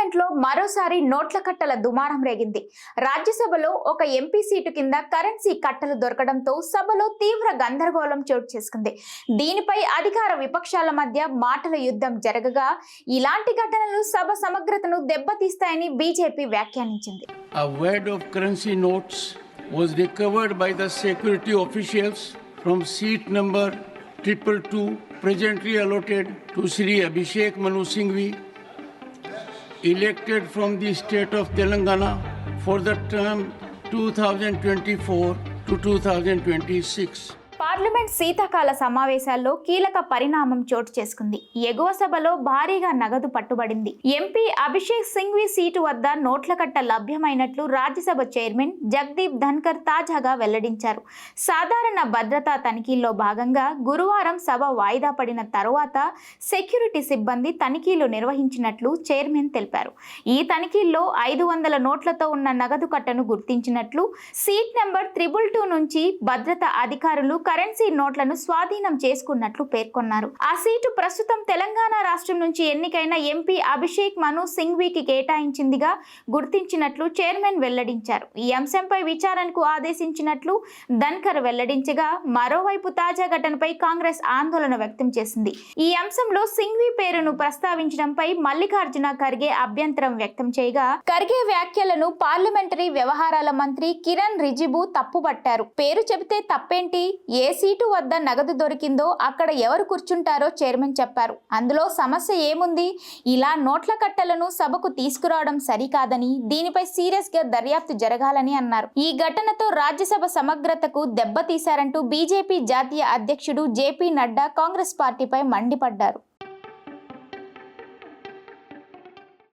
Parliament లో మరోసారి నోట్ల కట్టల దుమారం రేగింది. రాజ్యసభలో ఒక ఎంపీ సీటు కింద కరెన్సీ కట్టలు దొరకడంతో సభలో తీవ్ర గందరగోళం చోటు చేసుకుంది. దీనిపై అధికార విపక్షాల మధ్య మాటల యుద్ధం జరగగా ఇలాంటి ఘటనలు సభ సమగ్రతను దెబ్బతీస్తాయని బీజేపీ వ్యాఖ్యానించింది. A wad of currency notes was recovered by the security officials from seat number 222 presently allotted to Shri Abhishek Manu Singhvi, elected from the state of Telangana for the term 2024 to 2026. Parliament శీతాకాల సమావేశాల్లో కీలక పరిణామం చోటు చేసుకుంది. ఎగువ సభలో భారీగా నగదు పట్టుబడింది. ఎంపీ అభిషేక్ సింఘ్వి సీటు వద్ద నోట్ల కట్ట లభ్యమైనట్లు రాజ్యసభ చైర్మన్ జగదీప్ ధన్కర్ తాజాగా వెల్లడించారు. సాధారణ భద్రతా తనిఖీల్లో భాగంగా గురువారం సభ వాయిదా పడిన తరువాత సెక్యూరిటీ సిబ్బంది తనిఖీలు నిర్వహించినట్లు చైర్మన్ తెలిపారు. ఈ తనిఖీల్లో 500 నోట్లతో ఉన్న నగదు కట్టను గుర్తించినట్లు, సీట్ నెంబర్ 222 నుంచి భద్రతా అధికారులు కరెన్సీ నోట్లను స్వాధీనం చేసుకున్నట్లు పేర్కొన్నారు. ఆ సీటు ప్రస్తుతం తెలంగాణ రాష్ట్రం నుంచి ఎన్నికైన ఎంపీ అభిషేక్ మను సింఘ్వికి కేటాయించిందిగా గుర్తించినట్లు చైర్మన్ వెల్లడించారు. ఈ అంశంపై విచారణకు ఆదేశించినట్లు ధన్కర్ వెల్లడించగా, మరోవైపు తాజా ఘటనపై కాంగ్రెస్ ఆందోళన వ్యక్తం చేసింది. ఈ అంశంలో సింఘ్వి పేరును ప్రస్తావించడంపై మల్లికార్జున ఖర్గే అభ్యంతరం వ్యక్తం చేయగా, ఖర్గే వ్యాఖ్యలను పార్లమెంటరీ వ్యవహారాల మంత్రి కిరణ్ రిజిజు తప్పుపట్టారు. పేరు చెబితే తప్పేంటి, ఏ సీటు వద్ద నగదు దొరికిందో అక్కడ ఎవరు కూర్చుంటారో చైర్మన్ చెప్పారు. అందులో సమస్య ఏముంది? ఇలా నోట్ల కట్టలను సభకు తీసుకురావడం సరికాదని, దీనిపై సీరియస్ గా దర్యాప్తు జరగాలని అన్నారు. ఈ ఘటనతో రాజ్యసభ సమగ్రతకు దెబ్బతీశారంటూ బీజేపీ జాతీయ అధ్యక్షుడు జేపీ నడ్డా కాంగ్రెస్ పార్టీపై మండిపడ్డారు.